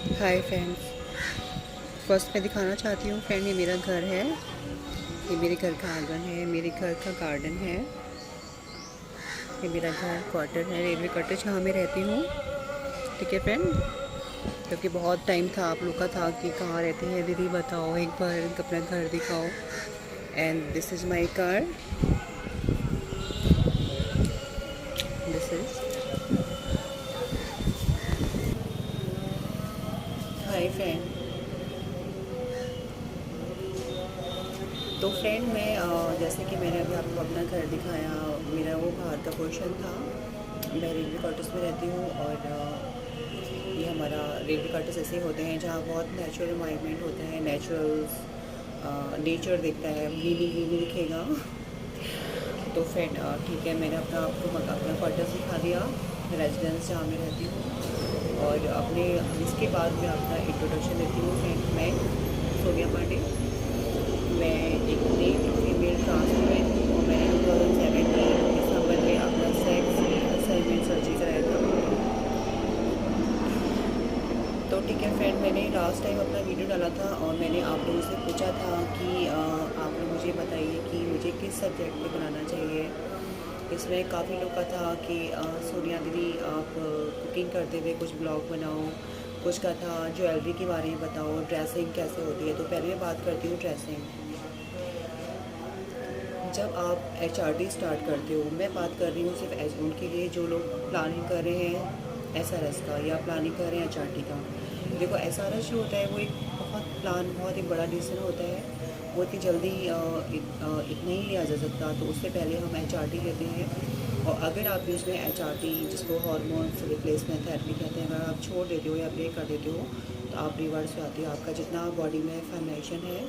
Hi friends. First मैं दिखाना चाहती हूँ फ्रेंड, ये मेरा घर है। ये मेरे घर का आंगन है, मेरे घर का गार्डन है। ये मेरा घर क्वार्टर है, रेलवे क्वार्टर जहाँ मैं रहती हूँ। ठीक है फ्रेंड, क्योंकि बहुत टाइम था आप लोग का था कि कहाँ रहते हैं दीदी, बताओ एक बार अपना घर दिखाओ। And this is my car. This is hi friend. तो फ्रेंड मैं जैसे कि मैंने अभी आपको अपना घर दिखाया, मेरा वो बाहर का पोर्शन था। मैं रेलवे क्वार्टर्स में रहती हूँ और ये हमारा रेलवे क्वार्टर्स ऐसे होते हैं जहाँ बहुत नेचुरल इन्वायरमेंट होता है, नेचर दिखता है, ग्रीनी ग्रीनी दिखेगा। तो फ्रेंड ठीक है, मैंने अपना क्वार्टर्स दिखा दिया, रेजिडेंस जहाँ मैं रहती हूँ। और अपने इसके बाद मैं अपना इंट्रोडक्शन देती हूँ फ्रेंड। मैं सोनिया पांडे, मैं एक मेल फीमेल ट्रांस वूमेन हूँ। मैंने 2017 दिसंबर में अपना सेक्स असाइनमेंट सर्जरी कराया था। तो ठीक है फ्रेंड, मैंने लास्ट टाइम अपना वीडियो डाला था और मैंने आप लोगों से पूछा था कि आप लोग मुझे बताइए कि मुझे किस सब्जेक्ट पे बनाना चाहिए। इसमें काफ़ी लोग का था कि सोनिया दीदी आप कुकिंग करते हुए कुछ ब्लॉग बनाओ, कुछ का था ज्वेलरी के बारे में बताओ, ड्रेसिंग कैसे होती है। तो पहले मैं बात करती हूँ ड्रेसिंग। जब आप HRD स्टार्ट करते हो, मैं बात कर रही हूँ सिर्फ उनके लिए जो लोग प्लानिंग कर रहे हैं SRS का या प्लानिंग कर रहे हैं HRD का। देखो SRS जो होता है वो एक बहुत ही बड़ा डिसीजन होता है। वो इतनी जल्दी इतना ही लिया जा सकता, तो उससे पहले हम HRD लेते हैं। और अगर आप बीच में HRD, जिसको हार्मोन्स रिप्लेसमेंट थेरेपी कहते हैं, अगर आप छोड़ देते हो या ब्रेक कर देते हो तो आप रिवर्स हो जाती हो। आपका जितना बॉडी में फॉर्मेशन है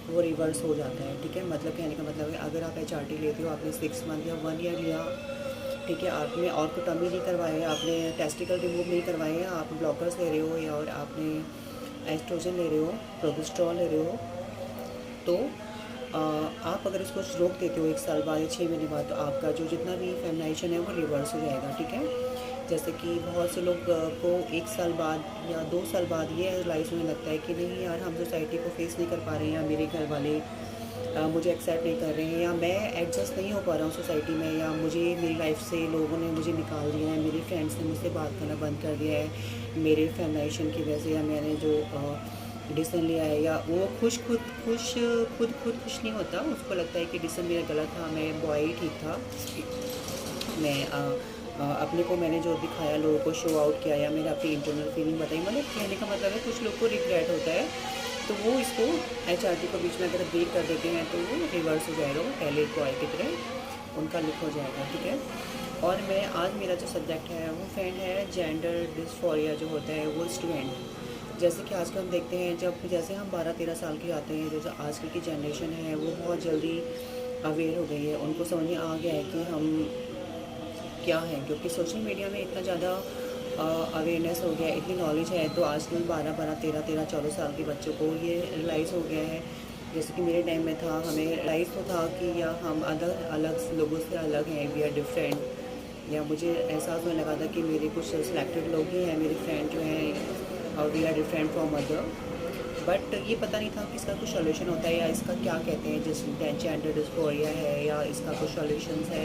वो रिवर्स हो जाता है। ठीक है, मतलब कहने का मतलब है अगर आप HRT लेते हो, आपने 6 मंथ या 1 ईयर लिया, ठीक है, आपने और को टमी नहीं करवाए, आपने टेस्टिकल रिमूव नहीं करवाए, आप ब्लॉकर्स ले रहे हो या और आपने एस्ट्रोजन ले रहे हो, प्रोजेस्टेरोन ले रहे हो, तो आप अगर इसको रोक देते हो 1 साल बाद या 6 महीने बाद, तो आपका जो जितना भी फेमिनाइजेशन है वो रिवर्स हो जाएगा। ठीक है, जैसे कि बहुत से लोग को 1 साल बाद या 2 साल बाद ये रियलाइज़ होने लगता है कि नहीं यार, हम सोसाइटी को फेस नहीं कर पा रहे हैं, या मेरे घर वाले मुझे एक्सेप्ट नहीं कर रहे हैं, या मैं एडजस्ट नहीं हो पा रहा हूँ सोसाइटी में, या मुझे मेरी लाइफ से लोगों ने मुझे निकाल दिया है, मेरी फ्रेंड्स ने मुझसे बात करना बंद कर दिया है मेरे फेमिनाइजेशन की वजह से, या मैंने जो डिसीजन लिया है, या वो खुद खुश नहीं होता। उसको लगता है कि डिसीजन मेरा गलत था, मैं बॉय ही ठीक था। मैं अपने को मैंने जो दिखाया, लोगों को शो आउट किया, या मैंने अपनी इंटरनल फीलिंग बताई। मतलब कहने का मतलब है कुछ लोग को रिग्रेट होता है, तो वो इसको HRT को बीच में अगर ब्रेक कर देते हैं तो वो रिवर्स हो जाएगा, वो पहले बॉय की तरह उनका लुक हो जाएगा। ठीक है, और मैं आज मेरा जो सब्जेक्ट है वो फ्रेंड है जेंडर डिस्फोरिया जो होता है वो स्टूडेंट। जैसे कि आजकल हम देखते हैं, जैसे हम 12-13 साल के आते हैं, जैसे आजकल की जनरेशन है वो बहुत जल्दी अवेयर हो गई है, उनको समझ में आ गया है कि हम क्या है, क्योंकि सोशल मीडिया में इतना ज़्यादा अवेयरनेस हो गया है, इतनी नॉलेज है। तो आजकल 12-13 14 साल के बच्चों को ये रियलाइज़ हो गया है, जैसे कि मेरे टाइम में था, हमें रियलाइज़ तो था कि या हम अलग अलग लोगों से अलग हैं, वी आर डिफरेंट, या मुझे एहसास होने लगा था कि मेरे कुछ सिलेक्टेड लोग ही हैं मेरे फ्रेंड जो हैं, और we are different from other. But ये पता नहीं था कि इसका कुछ सोल्यूशन होता है, या इसका क्या कहते हैं, जिस जेंडर डिस्फोरिया है, या इसका कुछ सोल्यूशंस है,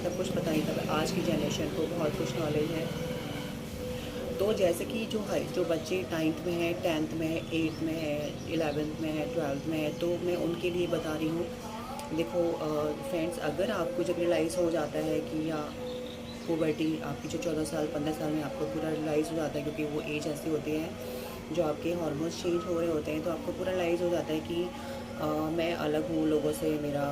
सब कुछ पता नहीं था। आज की जनरेशन को बहुत कुछ नॉलेज है। तो जैसे कि जो बच्चे 9th में है, 10th में है, 8th में है, 11th में है, 12th में है, तो मैं उनके लिए बता रही हूँ। देखो फ्रेंड्स, अगर आपको जब रियलाइज़ हो जाता है कि या पुबर्टी आपकी जो 14 साल 15 साल में आपको पूरा रियलाइज़ हो जाता है, क्योंकि वो एज ऐसी होती है जो आपके हार्मोन्स चेंज हो रहे होते हैं, तो आपको पूरा रियलाइज़ हो जाता है कि मैं अलग हूँ लोगों से, मेरा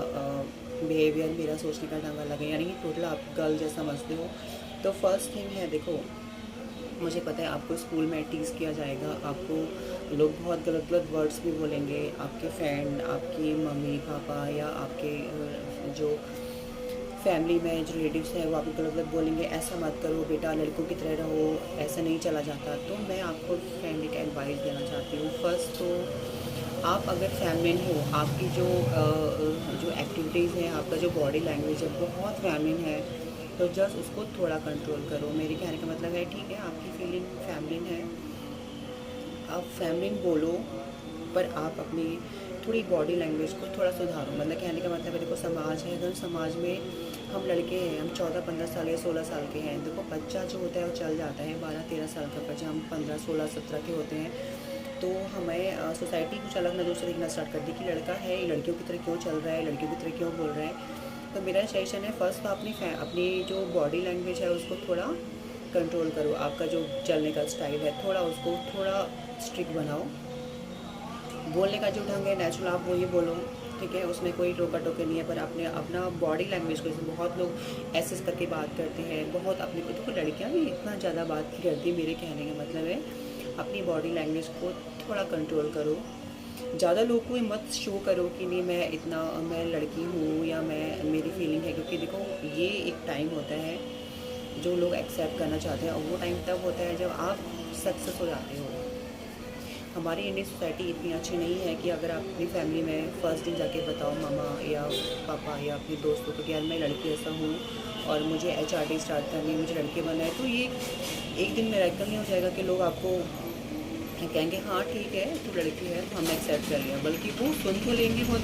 बिहेवियर, मेरा सोचने का ढंग अलग है, यानी कि टोटल आप गर्ल जैसा समझते हो। तो फर्स्ट थिंग है, देखो मुझे पता है आपको स्कूल में टीज़ किया जाएगा, आपको लोग बहुत गलत गलत वर्ड्स भी बोलेंगे, आपके फ्रेंड, आपकी मम्मी पापा, या आपके जो फैमिली में जो रिलेटिव्स हैं वो आपको गलत गलत बोलेंगे, ऐसा मत करो बेटा, लड़कों की तरह रहो, ऐसा नहीं चला जाता। तो मैं आपको फ्रेंड एक एडवाइस देना चाहती हूँ। फर्स्ट तो आप अगर फेमिनिन हो, आपकी जो एक्टिविटीज़ हैं, आपका जो बॉडी लैंग्वेज है बहुत फेमिनिन है, तो जस्ट उसको थोड़ा कंट्रोल करो। मेरे कहने का मतलब है ठीक है, आपकी फीलिंग फेमिनिन है, आप फेमिनिन बोलो, पर आप अपनी थोड़ी बॉडी लैंग्वेज को थोड़ा सुधारो। मतलब कहने का मतलब है, देखो समाज है, अगर समाज में हम लड़के हैं, हम 14-15 साल या 16 साल के हैं, देखो बच्चा जो होता है वो चल जाता है 12-13 साल का, बच्चा हम 15-16-17 के होते हैं, तो हमें सोसाइटी कुछ अलग नज़र से देखना स्टार्ट कर दी कि लड़का है ये लड़कियों की तरह क्यों चल रहा है, लड़कियों की तरह क्यों बोल रहा है। तो मेरा सजेशन है, फर्स्ट तो अपनी जो बॉडी लैंग्वेज है उसको थोड़ा कंट्रोल करो। आपका जो चलने का स्टाइल है थोड़ा उसको थोड़ा स्ट्रिक्ट बनाओ। बोलने का जो ढंग है नेचुरल आप वही बोलो, ठीक है, उसमें कोई टोका टोके नहीं है। पर आपने अपना बॉडी लैंग्वेज को, जैसे बहुत लोग ऐसे करके बात करते हैं, बहुत अपने को, देखो लड़कियां भी इतना ज़्यादा बात नहीं करती, मेरे कहने का मतलब है अपनी बॉडी लैंग्वेज को थोड़ा कंट्रोल करो। ज़्यादा लोगों को मत शो करो कि नहीं मैं लड़की हूँ या मैं मेरी फीलिंग है, क्योंकि देखो ये एक टाइम होता है जो लोग एक्सेप्ट करना चाहते हैं, और वो टाइम तब होता है जब आप सक्सेस हो जाते हो। हमारी इंडियन सोसाइटी इतनी अच्छी नहीं है कि अगर आप अपनी फैमिली में फ़र्स्ट दिन जाके बताओ मामा या पापा या अपने दोस्तों को कि यार मैं लड़की ऐसा हूँ और मुझे HRD स्टार्ट करनी है, मुझे लड़के बनना है, तो ये एक दिन मिरेकल नहीं हो जाएगा कि लोग आपको कहेंगे हाँ ठीक है तू लड़की है हमने एक्सेप्ट कर लिया, बल्कि वो सुन तो लेंगे बहुत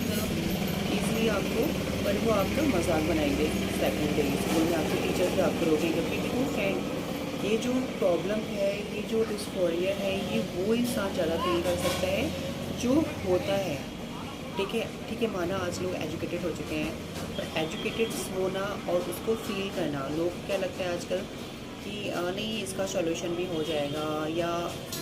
ईज़िली आपको, पर वो आपका मजाक बनाएंगे। सेकंड डे स्कूल में आपके टीचर भी आपको रोकेंगे, क्योंकि वो फ्रेंड ये जो प्रॉब्लम है, ये जो डिस्फोरिया है, ये वो इंसान ज़्यादा फील कर सकता है जो होता है। ठीक है, माना आज लोग एजुकेटेड हो चुके हैं, पर एजुकेटेड होना और उसको फील करना, लोग क्या लगता है आजकल कि नहीं इसका सॉल्यूशन भी हो जाएगा, या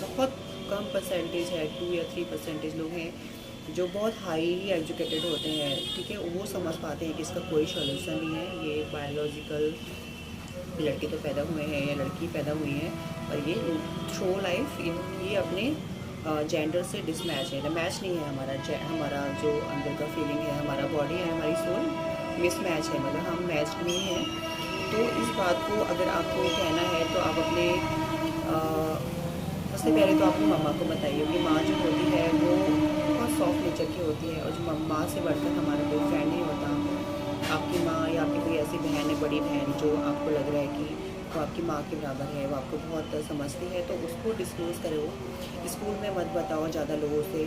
बहुत कम परसेंटेज है, 2 या 3% लोग हैं जो बहुत हाईली एजुकेटेड होते हैं, ठीक है, वो समझ पाते हैं कि इसका कोई सॉल्यूशन नहीं है, ये बायोलॉजिकल लड़के तो पैदा हुए हैं या लड़की पैदा हुई है, और ये थ्रू लाइफ ये अपने जेंडर से डिसमैच है, मैच नहीं है हमारा जो अंदर का फीलिंग है, हमारा बॉडी है, हमारी सोल मिसमैच है, मतलब हम मैच नहीं हैं। तो इस बात को अगर आपको कहना है तो आप अपने सबसे पहले तो आपको मम्मा को बताइए कि माँ जो होती है वो बहुत सॉफ्ट नेचर की होती है, और जो माँ से बढ़कर हमारा कोई फ्रेंड नहीं होता। आपकी माँ या आपकी कोई ऐसी बहन है, बड़ी बहन, जो आपको लग रहा है कि वो आपकी माँ के बराबर है, वो आपको बहुत समझती है, तो उसको डिस्क्लोज़ करो। स्कूल में मत बताओ ज़्यादा लोगों से,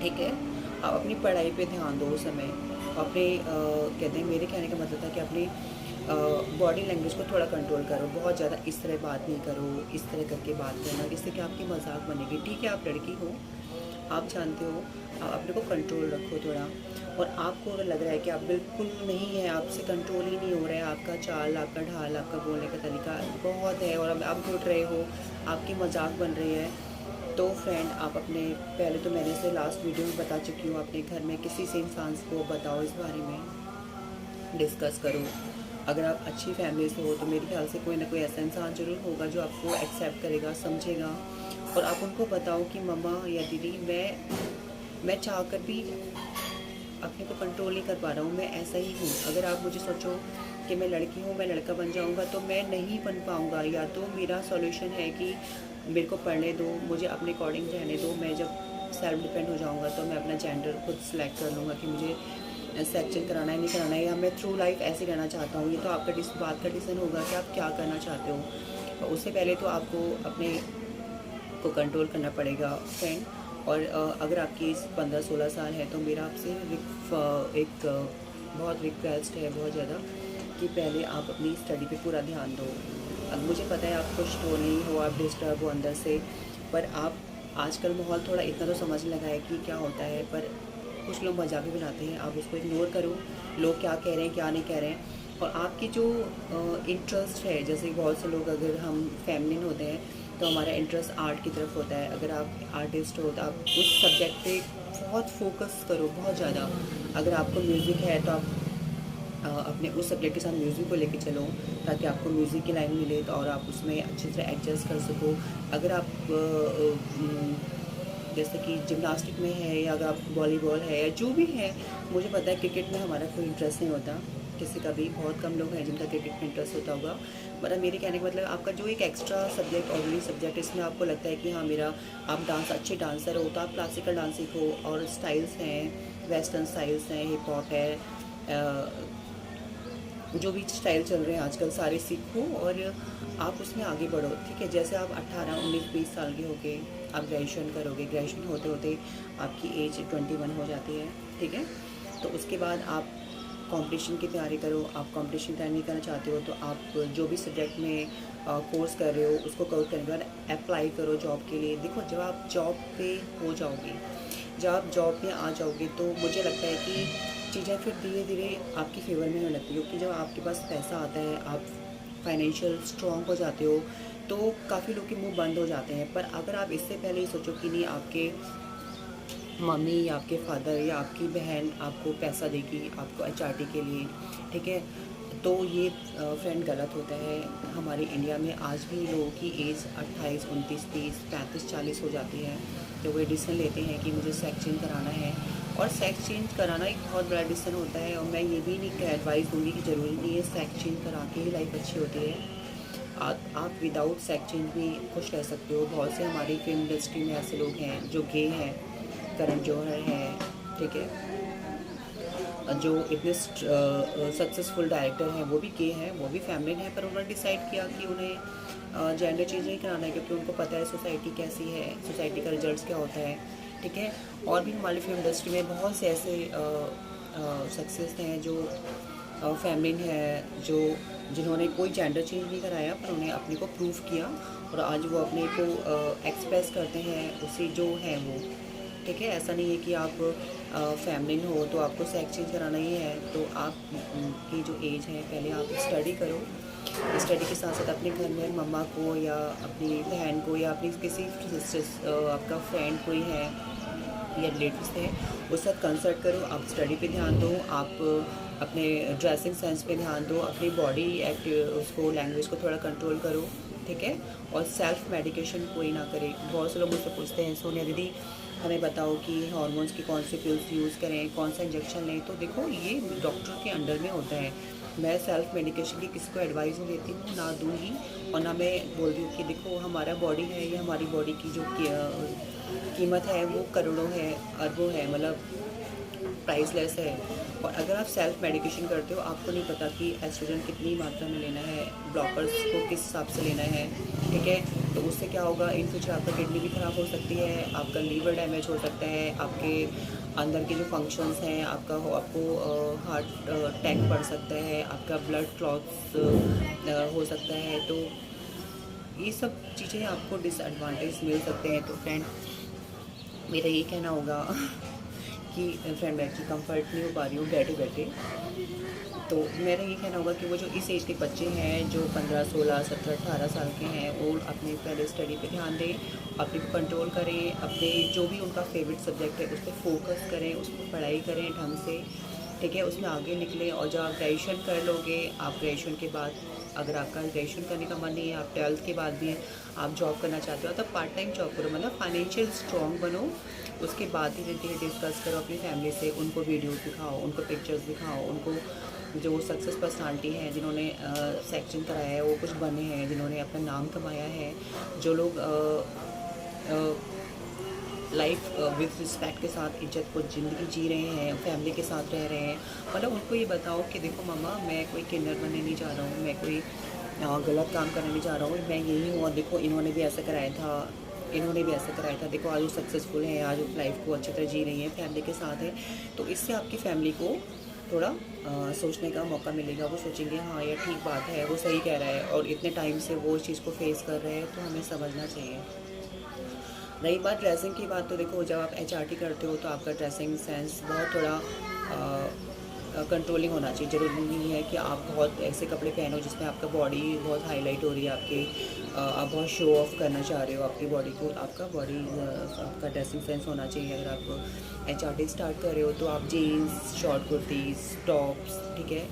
ठीक है। आप अपनी पढ़ाई पे ध्यान दो उस समय। अपने कहते हैं, मेरे कहने का मतलब था कि अपनी बॉडी लैंग्वेज को थोड़ा कंट्रोल करो, बहुत ज़्यादा इस तरह बात नहीं करो, इस तरह करके बात करना जिससे कि आपकी मजाक बनेगी। ठीक है, आप लड़की हो, आप जानते हो, आप अपने को कंट्रोल रखो थोड़ा। और आपको अगर लग रहा है कि आप बिल्कुल नहीं है, आपसे कंट्रोल ही नहीं हो रहा है, आपका चाल, आपका ढाल, आपका बोलने का तरीका बहुत है, और आप घुट रहे हो, आपकी मजाक बन रही है, तो फ्रेंड आप अपने, पहले तो मैंने इसे लास्ट वीडियो में बता चुकी हूँ, अपने घर में किसी से इंसान को बताओ, इस बारे में डिस्कस करो। अगर आप अच्छी फैमिली से हो तो मेरे ख्याल से कोई ना कोई ऐसा इंसान ज़रूर होगा जो आपको एक्सेप्ट करेगा, समझेगा, और आप उनको बताओ कि मम्मा या दीदी मैं चाह कर भी अपने को कंट्रोल नहीं कर पा रहा हूँ, मैं ऐसा ही हूँ। अगर आप मुझे सोचो कि मैं लड़की हूँ, मैं लड़का बन जाऊँगा, तो मैं नहीं बन पाऊँगा। या तो मेरा सॉल्यूशन है कि मेरे को पढ़ने दो, मुझे अपने अकॉर्डिंग रहने दो, मैं जब सेल्फ डिपेंड हो जाऊँगा तो मैं अपना जेंडर खुद सेलेक्ट कर लूँगा कि मुझे सेक्शन कराना है नहीं कराना है, या मैं थ्रू लाइफ ऐसे रहना चाहता हूँ। ये तो आपका बात का डिसीजन होगा कि आप क्या करना चाहते हो। उससे पहले तो आपको अपने को कंट्रोल करना पड़ेगा फ्रेंड। और अगर आपकी 15-16 साल है तो मेरा आपसे एक बहुत रिक्वेस्ट है, बहुत ज़्यादा, कि पहले आप अपनी स्टडी पे पूरा ध्यान दो। अब मुझे पता है आप खुश हो नहीं हो, आप डिस्टर्ब हो अंदर से, पर आप आजकल माहौल थोड़ा इतना तो समझने लगा है कि क्या होता है, पर कुछ लोग मजाक भी बनाते हैं, आप उसको इग्नोर करो, लोग क्या कह रहे हैं क्या नहीं कह रहे हैं। और आपकी जो इंटरेस्ट है, जैसे बहुत से लोग, अगर हम फेमिनिन होते हैं तो हमारा इंटरेस्ट आर्ट की तरफ होता है। अगर आप आर्टिस्ट हो तो आप उस सब्जेक्ट पे बहुत फोकस करो, बहुत ज़्यादा। अगर आपको म्यूज़िक है तो आप अपने उस सब्जेक्ट के साथ म्यूज़िक को लेके चलो, ताकि आपको म्यूज़िक की लाइन मिले तो, और आप उसमें अच्छी तरह एडजस्ट कर सको। अगर आप जैसे कि जिम्नास्टिक में है, या अगर आप वॉलीबॉल है, या जो भी है, मुझे पता है क्रिकेट में हमारा कोई इंटरेस्ट नहीं होता किसी का भी, बहुत कम लोग हैं जिनका क्रिकेट में इंटरेस्ट होता होगा। मतलब मेरे कहने का मतलब, आपका जो एक एक्स्ट्रा सब्जेक्ट, ऑर्डिनरी सब्जेक्ट, इसमें आपको लगता है कि हाँ मेरा, आप अच्छे डांसर हो तो आप क्लासिकल डांस सीखो, और स्टाइल्स हैं, वेस्टर्न स्टाइल्स हैं, हिप हॉप है, जो भी स्टाइल चल रहे हैं आजकल सारे सीखो और आप उसमें आगे बढ़ो, ठीक है। जैसे आप 18, 19, 20 साल के हो गए, आप ग्रेजुएशन करोगे, ग्रेजुएशन होते होते आपकी एज 21 हो जाती है, ठीक है। तो उसके बाद आप कंपटीशन की तैयारी करो। आप कंपटीशन तैयारी नहीं करना चाहते हो तो आप जो भी सब्जेक्ट में कोर्स कर रहे हो उसको करने के बाद अप्लाई करो जॉब के लिए। देखो जब आप जॉब पे हो जाओगे, जब आप जॉब में आ जाओगे तो मुझे लगता है कि चीज़ें फिर धीरे धीरे आपकी फेवर में होने लगती है, क्योंकि जब आपके पास पैसा आता है, आप फाइनेंशियल स्ट्रॉन्ग हो जाते हो, तो काफ़ी लोग के मुंह बंद हो जाते हैं। पर अगर आप इससे पहले ही सोचो कि नहीं, आपके मम्मी या आपके फादर या आपकी बहन आपको पैसा देगी आपको एचआरटी के लिए, ठीक है, तो ये फ्रेंड गलत होता है। हमारे इंडिया में आज भी लोगों की एज 28, 29, 30, 35, 40 हो जाती है, तो वो डिसीजन लेते हैं कि मुझे सेक्स चेंज कराना है। और सेक्स चेंज कराना एक बहुत बड़ा डिसीजन होता है, और मैं ये भी नहीं एडवाइस दूंगी कि ज़रूरी नहीं है सेक्स चेंज करा के ही लाइफ अच्छी होती है। आप विदाउट सेक्स चेंज भी खुश रह सकते हो। बहुत से हमारी फिल्म इंडस्ट्री में ऐसे लोग हैं जो गे हैं, करण जौहर है, ठीक है, जो इतने सक्सेसफुल डायरेक्टर हैं वो भी गे हैं, वो भी फैमिली हैं, पर उन्होंने डिसाइड किया कि उन्हें जेंडर चेंज नहीं कराना है, क्योंकि उनको पता है सोसाइटी कैसी है, सोसाइटी का रिजल्ट क्या होता है, ठीक है। और भी हमारी फिल्म इंडस्ट्री में बहुत से ऐसे सक्सेस हैं जो फैमिलीन है, जो जिन्होंने कोई जेंडर चेंज नहीं कराया पर उन्हें अपने को प्रूव किया, और आज वो अपने को एक्सप्रेस करते हैं उसी जो है वो, ठीक है। ऐसा नहीं है कि आप फैमिलीन हो तो आपको सेक्स चेंज कराना ही है। तो आप की जो एज है, पहले आप स्टडी करो, स्टडी के साथ साथ अपने घर में मम्मा को या अपनी बहन को या अपनी किसी आपका फ्रेंड कोई है या रिलेटिव्स हैं, उस साथ कंसल्ट करो। आप स्टडी पे ध्यान दो, आप अपने ड्रेसिंग सेंस पे ध्यान दो, अपनी बॉडी एक्टिव उसको लैंग्वेज को थोड़ा कंट्रोल करो, ठीक है। और सेल्फ मेडिकेशन कोई ना करे। बहुत से लोग मुझसे पूछते हैं सोनिया दीदी हमें बताओ कि हार्मोन्स की कौन सी पिल्स यूज़ करें, कौन सा इंजेक्शन लें। तो देखो ये डॉक्टर के अंडर में होता है। मैं सेल्फ मेडिकेशन की किसी को एडवाइस नहीं देती हूँ, ना दूँगी, और ना मैं बोलती हूँ कि देखो हमारा बॉडी है, ये हमारी बॉडी की जो कीमत है वो करोड़ों है, अरबों है, मतलब प्राइसलेस है। और अगर आप सेल्फ मेडिकेशन करते हो, आपको नहीं पता कि एस्ट्रोजन कितनी मात्रा में लेना है, ब्लॉकर्स को किस हिसाब से लेना है, ठीक है। तो उससे क्या होगा, इन फ्यूचर आपका किडनी भी ख़राब हो सकती है, आपका लीवर डैमेज हो सकता है, आपके अंदर के जो फंक्शंस हैं आपको हार्ट अटैक बढ़ सकता है, आपका ब्लड क्लॉट्स हो सकता है। तो ये सब चीज़ें आपको डिसएडवांटेज मिल सकते हैं। तो फ्रेंड मेरा ये कहना होगा कि फ्रेंड मैं की कंफर्ट नहीं हो पा रही हूँ बैठे बैठे, तो मेरा ये कहना होगा कि वो जो इस एज के बच्चे हैं जो 15, 16, 17, 18 साल के हैं, वो अपने पहले स्टडी पे ध्यान दें, अपने को कंट्रोल करें, अपने जो भी उनका फेवरेट सब्जेक्ट है उस पर फोकस करें, उस पर पढ़ाई करें ढंग से, ठीक है, उसमें आगे निकलें। और जब आप ग्रेजुएशन कर लोगे, आप ग्रेजुएशन के बाद अगर आपका ग्रेजुएशन करने का मन नहीं है, आप 12th के बाद भी आप जॉब करना चाहते हो, तब पार्ट टाइम जॉब करो, मतलब फाइनेंशियल स्ट्रॉन्ग बनो। उसके बाद धीरे धीरे डिस्कस करो अपनी फैमिली से, उनको वीडियोस दिखाओ, उनको पिक्चर्स दिखाओ, उनको जो सक्सेस पर्सनालिटी हैं जिन्होंने सेक्शन कराया है, वो कुछ बने हैं, जिन्होंने अपना नाम कमाया है, जो लोग लाइफ विद रिस्पेक्ट के साथ इज्जत को ज़िंदगी जी रहे हैं, फैमिली के साथ रह रहे हैं। मतलब उनको ये बताओ कि देखो मम्मा, मैं कोई किन्नर बनने नहीं जा रहा हूँ, मैं कोई गलत काम करने नहीं जा रहा हूँ, मैं यही हूँ, और देखो इन्होंने भी ऐसा कराया था, इन्होंने भी ऐसा कराया था, देखो आज वो सक्सेसफुल है, आज वो लाइफ को अच्छी तरह जी रही है, फैमिली के साथ है। तो इससे आपकी फैमिली को थोड़ा सोचने का मौका मिलेगा। वो सोचेंगे हाँ ये ठीक बात है, वो सही कह रहा है, और इतने टाइम से वो इस चीज़ को फेस कर रहे हैं, तो हमें समझना चाहिए। रही बात ड्रेसिंग की बात, तो देखो जब आप एचआरटी करते हो तो आपका ड्रेसिंग सेंस बहुत थोड़ा कंट्रोलिंग होना चाहिए। ज़रूरी नहीं है कि आप बहुत ऐसे कपड़े पहनो जिसमें आपका बॉडी बहुत हाईलाइट हो रही है, आप बहुत शो ऑफ करना चाह रहे हो अपनी बॉडी को। आपका ड्रेसिंग सेंस होना चाहिए। अगर आप एचआरटी स्टार्ट कर रहे हो तो आप जीन्स, शॉर्ट कुर्तीज़, टॉप्स, ठीक है,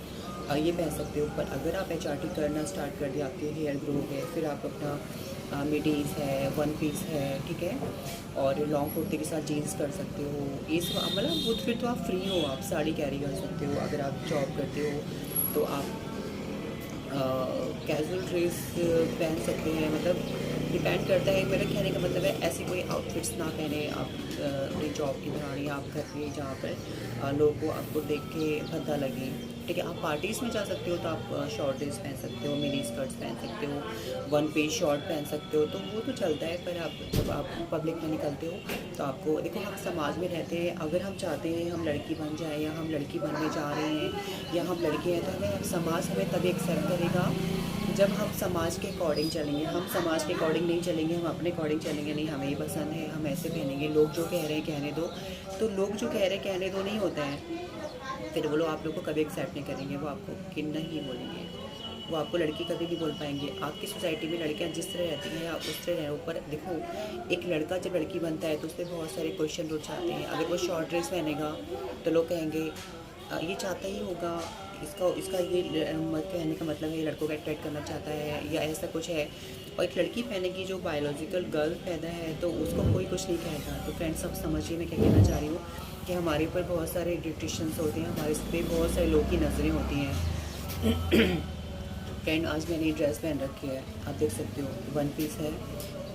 ये पहन सकते हो। पर अगर आप एचआरटी करना स्टार्ट कर दिया, आपके हेयर ग्रो हो गए, फिर आप अपना मिडीज़ है, वन पीस है, ठीक है, और लॉन्ग कुर्ते के साथ जीन्स कर सकते हो। ये सब मतलब वो फिर तो आप फ्री हो, आप साड़ी कैरी कर सकते हो। अगर आप जॉब करते हो तो आप कैजुअल ड्रेस पहन सकते हैं। मतलब डिपेंड करता है, मेरा कहने का मतलब है ऐसी कोई आउटफिट्स ना पहने आप अपनी जॉब के दौरान, या आप घर पे जहाँ पर लोगों को आपको देख के भद्दा लगे। ठीक है। आप पार्टीज़ में जा सकते हो तो आप शॉर्ट ड्रेस पहन सकते हो, मिनी स्कर्ट्स पहन सकते हो, वन पीस शॉर्ट पहन सकते हो, तो वो तो चलता है। पर आप जब आप पब्लिक में निकलते हो तो आपको देखो, हम समाज में रहते हैं, अगर हम चाहते हैं हम लड़की बन जाए या हम लड़की बनने जा रहे हैं या हम लड़के हैं, तो हमें समाज हमें तभी एक्सेप्ट करेगा जब हम समाज के अकॉर्डिंग चलेंगे। हम समाज के अकॉर्डिंग नहीं चलेंगे, हम अपने अकॉर्डिंग चलेंगे, नहीं हमें ये पसंद है हम ऐसे पहनेंगे, लोग जो कह रहे हैं कहने दो, तो लोग जो कह रहे हैं कहने दो नहीं होता है। फिर वो लोग आप लोग को कभी एक्सेप्ट नहीं करेंगे, वो आपको कि नहीं बोलेंगे, वो आपको लड़की कभी नहीं बोल पाएंगे। आपकी सोसाइटी में लड़कियां जिस तरह रहती हैं आप उस तरह रहो। पर देखो, एक लड़का जब लड़की बनता है तो उस पर बहुत सारे क्वेश्चन उठ जाते हैं। अगर वो शॉर्ट ड्रेस पहनेगा तो लोग कहेंगे ये चाहता ही होगा, इसका इसका ये कहने का मतलब है ये लड़कों को अट्रैक्ट करना चाहता है या ऐसा कुछ है। और एक लड़की पहनेगी जो बायोलॉजिकल गर्ल पैदा है तो उसको कोई कुछ नहीं कहेगा। तो फ्रेंड्स, सब समझिए मैं क्या कहना चाह रही हूँ कि हमारे ऊपर बहुत सारे डिस्ट्रिक्शंस होते हैं, हमारे पे बहुत सारे लोग की नज़रें होती हैं। फ्रेंड, आज मैंने ये ड्रेस पहन रखी है, आप देख सकते हो, वन पीस है,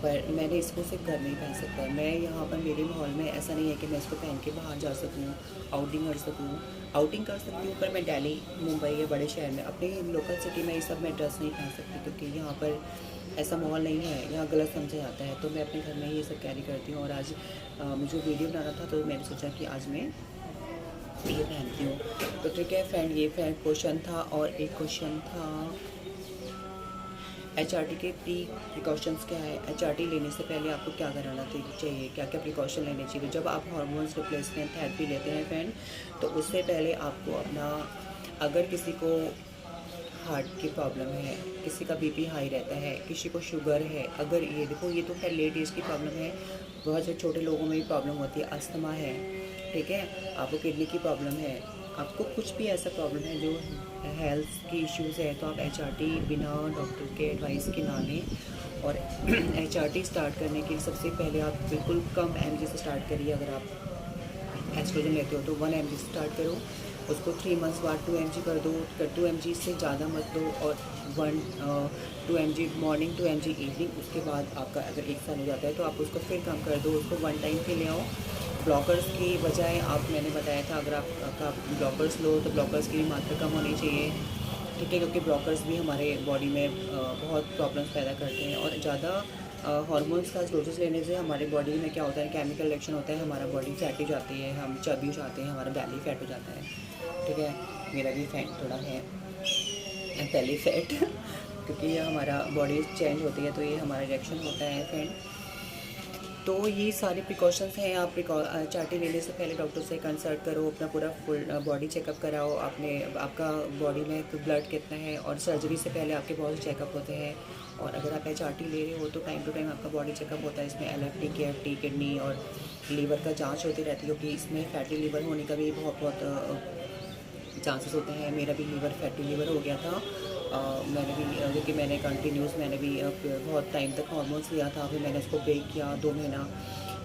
पर मैंने इसको सिर्फ घर में ही पहन सकता है। मैं यहाँ पर मेरे माहौल में ऐसा नहीं है कि मैं इसको पहन के बाहर जा सकूँ, आउटिंग कर सकती हूँ। पर मैं दिल्ली, मुंबई या बड़े शहर में अपने लोकल सिटी में ये सब मैं ड्रेस नहीं पहन सकती, क्योंकि यहाँ पर ऐसा माहौल नहीं है, यहाँ गलत समझा जाता है। तो मैं अपने घर में ही ये सब कैरी करती हूँ। और आज मुझे वीडियो बनाना था तो मैंने सोचा कि आज मैं ये पहनती हूँ। तो ठीक है फ्रेंड, ये फ्रेंड क्वेश्चन था। और एक क्वेश्चन था HRT के प्रिकॉशंस क्या है। HRT लेने से पहले आपको क्या कराना चाहिए, क्या क्या प्रिकॉशन लेने चाहिए। जब आप हार्मोन्स रिप्लेसमेंट थेरेपी लेते हैं फ्रेंड, तो उससे पहले आपको अपना, अगर किसी को हार्ट की प्रॉब्लम है, किसी का BP हाई रहता है, किसी को शुगर है, अगर ये देखो ये तो खैर लेट एज की प्रॉब्लम है, बहुत से छोटे लोगों में भी प्रॉब्लम होती है, अस्थमा है, ठीक है, आपको किडनी की प्रॉब्लम है, आपको कुछ भी ऐसा प्रॉब्लम है जो हेल्थ की इश्यूज़ है, तो आप HRT बिना डॉक्टर के एडवाइस के ना लें। और HRT स्टार्ट करने के सबसे पहले आप बिल्कुल कम mg से स्टार्ट करिए। अगर आप एस्ट्रोजन लेते हो तो 1 mg से स्टार्ट करो, उसको 3 मंथ्स बाद 2 mg कर दो, 2 mg से ज़्यादा मत दो, और 2 mg मॉर्निंग, 2 mg इवनिंग। उसके बाद आपका अगर 1 साल हो जाता है तो आप उसको फिर कम कर दो, उसको 1 टाइम पे ले आओ। ब्लॉकर्स की बजाय आप, मैंने बताया था, अगर आपका ब्लॉकर्स लो तो ब्लॉकर्स की भी मात्रा कम होनी चाहिए, ठीक है, क्योंकि ब्लॉकर्स भी हमारे बॉडी में बहुत प्रॉब्लम्स पैदा करते हैं। और ज़्यादा हार्मोन्स का डोजेस लेने से हमारे बॉडी में क्या होता है, केमिकल रिएक्शन होता है, हमारा बॉडी फैट हो जाती है, हम चर्बी हो जाते हैं, हमारा बैली फैट हो जाता है, ठीक है। मेरा भी फैट थोड़ा है, बैली फैट क्योंकि ये हमारा बॉडी चेंज होती है तो ये हमारा रिएक्शन होता है फ्रेंड। तो ये सारे प्रिकॉशंस हैं। आप HRT लेने से पहले डॉक्टर से कंसल्ट करो, अपना पूरा फुल बॉडी चेकअप कराओ, आपका बॉडी में ब्लड कितना है। और सर्जरी से पहले आपके बहुत चेकअप होते हैं। और अगर आप HRT ले रहे हो तो टाइम टू टाइम आपका बॉडी चेकअप होता है। इसमें LFT, KFT, किडनी और लीवर का जांच होती रहती है, क्योंकि इसमें फैटी लीवर होने का भी बहुत चांसेस होते हैं। मेरा भी फैटी लीवर हो गया था। मैंने भी, क्योंकि मैंने कंटिन्यूस मैंने भी बहुत टाइम तक हार्मोन्स लिया था, फिर मैंने उसको ब्रेक किया 2 महीना।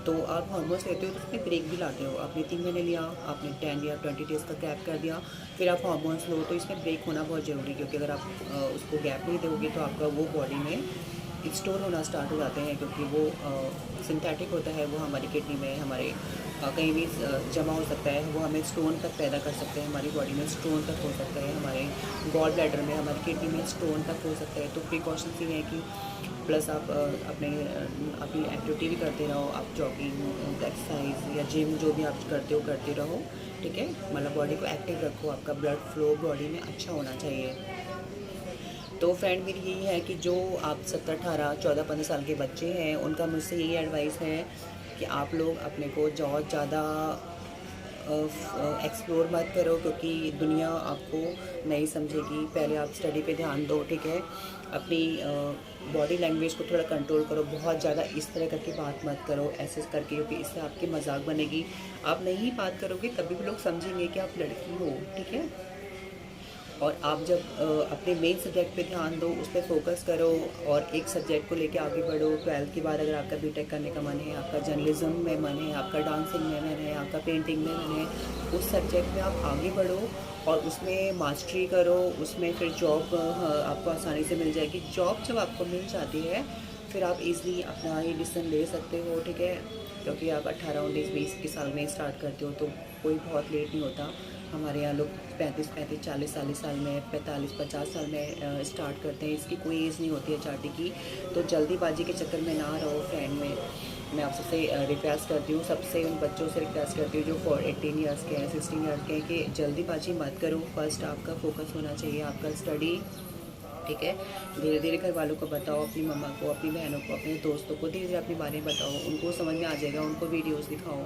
तो आप हार्मोन्स लेते हो तो उसमें ब्रेक भी लाते हो। आपने 3 महीने लिया, आपने 10 या 20 डेज़ का गैप कर दिया, फिर आप हार्मोन्स लो, तो इसमें ब्रेक होना बहुत ज़रूरी है। क्योंकि अगर आप उसको गैप नहीं दोगे तो आपका वो बॉडी में स्टोर होना स्टार्ट हो जाते हैं, क्योंकि वो सिंथेटिक होता है, वो हमारी किडनी में, हमारे कहीं भी जमा हो सकता है, वो हमें स्टोन तक पैदा कर सकते हैं, हमारी बॉडी में स्टोन तक हो सकता है, हमारे गॉल ब्लैडर में, हमारी किडनी में स्टोन तक हो सकता है। तो प्रिकॉशंस ये है कि प्लस आप अपनी एक्टिविटी भी करते रहो, आप जॉगिंग, एक्सरसाइज या जिम जो भी आप करते रहो, ठीक है, मतलब बॉडी को एक्टिव रखो, आपका ब्लड फ्लो बॉडी में अच्छा होना चाहिए। तो फ्रेंड, मेरी यही है कि जो आप 17, 18, 14, 15 साल के बच्चे हैं, उनका मुझसे यही एडवाइस है कि आप लोग अपने को बहुत ज़्यादा एक्सप्लोर मत करो, क्योंकि दुनिया आपको नहीं समझेगी। पहले आप स्टडी पे ध्यान दो, ठीक है, अपनी बॉडी लैंग्वेज को थोड़ा कंट्रोल करो, बहुत ज़्यादा इस तरह करके बात मत करो, ऐसे करके, क्योंकि इससे आपकी मजाक बनेगी। आप नहीं बात करोगे तभी भी लोग समझेंगे कि आप लड़की हो, ठीक है। और आप जब अपने मेन सब्जेक्ट पे ध्यान दो, उस पर फोकस करो और एक सब्जेक्ट को लेके आगे बढ़ो। 12th के बाद अगर आपका BTech करने का मन है, आपका जर्नलिज्म में मन है, आपका डांसिंग में मन है, आपका पेंटिंग में मन है, उस सब्जेक्ट में आप आगे बढ़ो और उसमें मास्टरी करो। उसमें फिर जॉब आपको आसानी से मिल जाएगी। जॉब जब आपको मिल जाती है फिर आप इज़िली अपना ये डिसीजन ले सकते हो, ठीक है। क्योंकि आप 18 19 20 के साल में स्टार्ट करते हो तो कोई बहुत लेट नहीं होता। हमारे यहाँ लोग 35 40 साल में 45 50 साल में स्टार्ट करते हैं। इसकी कोई एज नहीं होती है चार्टी की। तो जल्दीबाजी के चक्कर में ना रहो फ्रेंड में। मैं आप सबसे रिक्वेस्ट करती हूँ, सबसे उन बच्चों से रिक्वेस्ट करती हूँ जो 18 ईयर्स के हैं 16 ईयर्स के हैं, कि जल्दीबाजी मत करो। फर्स्ट आपका फोकस होना चाहिए आपका स्टडी, ठीक है। धीरे धीरे घर वालों को बताओ, अपनी मम्मा को, अपनी बहनों को, अपने दोस्तों को धीरे धीरे अपने बारे में बताओ, उनको समझ में आ जाएगा, उनको वीडियोस दिखाओ,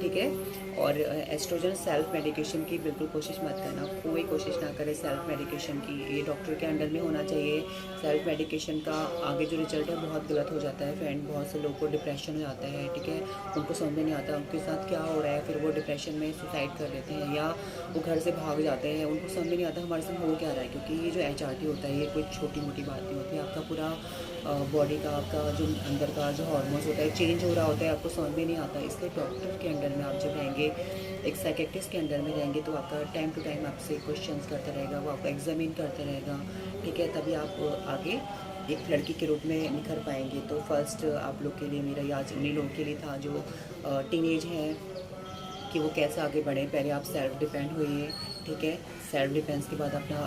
ठीक है। और एस्ट्रोजन सेल्फ मेडिकेशन की बिल्कुल कोशिश मत करना, कोई कोशिश ना करें सेल्फ मेडिकेशन की। ये डॉक्टर के अंडर में होना चाहिए। सेल्फ मेडिकेशन का आगे जो रिजल्ट है बहुत गलत हो जाता है फ्रेंड। बहुत से लोगों को डिप्रेशन हो जाता है, ठीक है। उनको समझ में नहीं आता उनके साथ क्या हो रहा है, फिर वो डिप्रेशन में सुसाइड कर लेते हैं या वो घर से भाग जाते हैं। उनको समझ में नहीं आता हमारे साथ हो क्या रहा है, क्योंकि ये जो HRT होता है ये कोई छोटी मोटी बात नहीं होती। आपका पूरा बॉडी का, आपका जो अंदर का जो हार्मोन्स होता है चेंज हो रहा होता है, आपको समझ में नहीं आता। इसलिए डॉक्टर के अंडर में आप जब रहेंगे, एक साइकेट्रिस्ट के अंडर में रहेंगे, तो आपका टाइम टू टाइम आपसे क्वेश्चंस करता रहेगा, वो आपको एग्जामिन करता रहेगा, ठीक है। तभी आप आगे एक लड़की के रूप में निखर पाएंगे। तो फर्स्ट आप लोग के लिए मेरा ये आज उन्हीं लोगों के लिए था जो टीनेज है, कि वो कैसे आगे बढ़ें। पहले आप सेल्फ डिपेंड होइए, ठीक है। सेल्फ डिफेंस के बाद अपना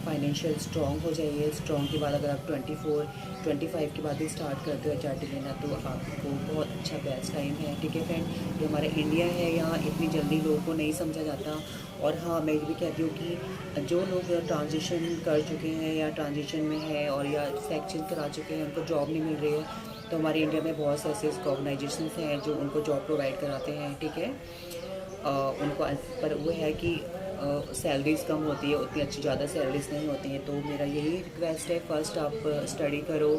फाइनेंशियल स्ट्रॉन्ग हो जाइए। स्ट्रॉन्ग के बाद अगर आप 24 25 के बाद ही स्टार्ट करते हो HRT लेना, तो आपको बहुत अच्छा बेस्ट टाइम है, ठीक है फ्रेंड। ये हमारा इंडिया है, यहाँ इतनी जल्दी लोगों को नहीं समझा जाता। और हाँ, मैं ये भी कहती हूँ कि जो लोग ट्रांजिशन कर चुके हैं या ट्रांजिशन में है और या सेक्शन करा चुके हैं, उनको जॉब नहीं मिल रही है, तो हमारे इंडिया में बहुत से ऐसे ऑर्गेनाइजेशन हैं जो उनको जॉब प्रोवाइड कराते हैं, ठीक है। उनको पर वो है कि सैलरीज़ कम होती है, उतनी अच्छी ज़्यादा सैलरीज़ नहीं होती हैं। तो मेरा यही रिक्वेस्ट है, फर्स्ट आप स्टडी करो,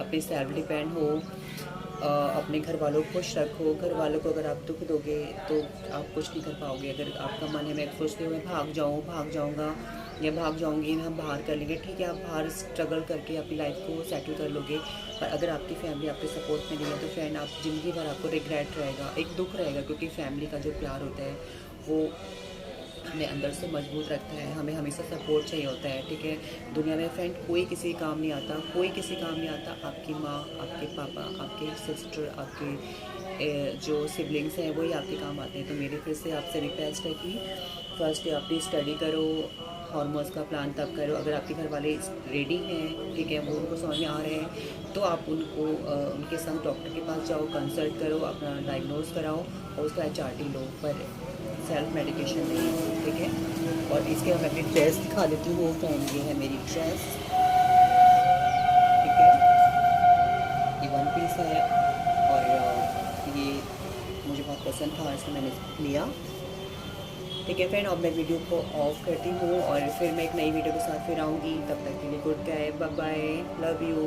अपने सेल्फ डिपेंड हो, अपने घर वालों को खुश रखो। घर वालों को अगर आप दुख दोगे तो आप कुछ नहीं कर पाओगे। अगर आपका मन है मैं सोचते हुए भाग जाऊँगा या भाग जाऊँगी, हम बाहर कर लेंगे, ठीक है। आप बाहर स्ट्रगल करके अपनी लाइफ को सेटल कर लोगे। पर अगर आपकी फैमिली आपके सपोर्ट में नहीं है, तो फ्रेंड आप ज़िंदगी भर आपको रिग्रेट रहेगा, एक दुख रहेगा। क्योंकि फैमिली का जो प्यार होता है वो हमें अंदर से मजबूत रखता है, हमें हमेशा सपोर्ट चाहिए होता है, ठीक है। दुनिया में फ्रेंड कोई किसी काम नहीं आता, कोई किसी काम नहीं आता। आपकी माँ, आपके पापा, आपके सिस्टर, आपके जो सिबलिंग्स हैं वही आपके काम आते हैं। तो मेरी फिर से आपसे रिक्वेस्ट है कि फर्स्ट अपनी स्टडी करो, हॉर्मोन्स का प्लान तब करो। अगर आपके घर वाले रेडी हैं, ठीक है, वो उनको समझ में आ रहे हैं, तो आप उनको उनके संग डॉक्टर के पास जाओ, कंसल्ट करो, अपना डायग्नोज कराओ और उसका HRT लो। पर सेल्फ मेडिकेशन नहीं, ठीक है। और इसके मैं अपनी ड्रेस दिखा देती हूँ फ्रेंड, ये है मेरी ड्रेस, ठीक है। ये 1 पीस है और ये मुझे बहुत पसंद था, इसलिए मैंने लिया, ठीक है फ्रेंड। अब मैं वीडियो को ऑफ करती हूँ और फिर मैं एक नई वीडियो के साथ फिर आऊँगी। तब तक के लिए good bye, bye bye, love you.